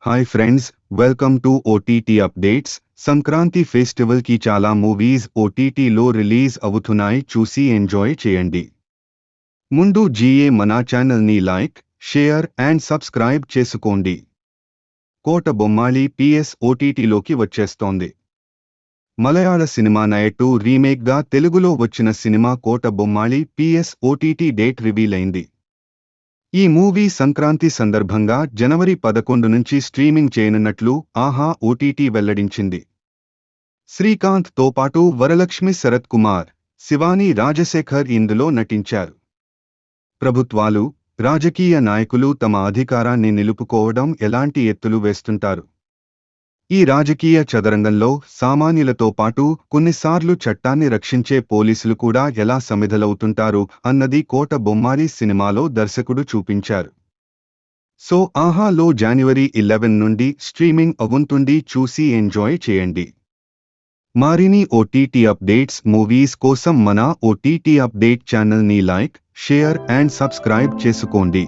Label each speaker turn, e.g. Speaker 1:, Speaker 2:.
Speaker 1: Hi friends, welcome to OTT updates. Sankranti festival కి చాలా movies ఓటీటీలో రిలీజ్ అవుతున్నాయి, చూసి ఎంజాయ్ చేయండి. ముందు మన ఛానల్ని లైక్, షేర్ అండ్ సబ్స్క్రైబ్ చేసుకోండి. కోట బొమ్మాళి PS ఓటీటీలోకి వచ్చేస్తోంది. మలయాళ సినిమా నయటు రీమేక్గా తెలుగులో వచ్చిన cinema Kota Bommali PS OTT date reveal అయింది. ఈ మూవీ సంక్రాంతి సందర్భంగా జనవరి 11 నుంచి స్ట్రీమింగ్ చేయనున్నట్లు ఆహా ఓటీటీ వెల్లడించింది. శ్రీకాంత్ తో పాటు వరలక్ష్మి, శరత్ కుమార్, శివాని రాజశేఖర్ ఇందులో నటించారు. ప్రభుత్వాలు, రాజకీయ నాయకులు తమ అధికారాన్ని నిలుపుకోవడం ఎలాంటి ఎత్తులు వేస్తుంటారు. ఈ రాజకీయ చదరంగంలో సామాన్యులతో పాటు కొన్నిసార్లు చట్టాన్ని రక్షించే పోలీసులు కూడా ఎలా సమిధలవుతుంటారు అన్నది కోట బొమ్మాళి సినిమాలో దర్శకుడు చూపించారు. సో ఆహాలో జనవరి 11 నుండి స్ట్రీమింగ్ అవుతుంది, చూసి ఎంజాయ్ చేయండి. మరిన్ని ఓటీటీ అప్డేట్స్, మూవీస్ కోసం మన ఓటీటీ అప్డేట్ ఛానల్ని లైక్, షేర్ అండ్ సబ్స్క్రైబ్ చేసుకోండి.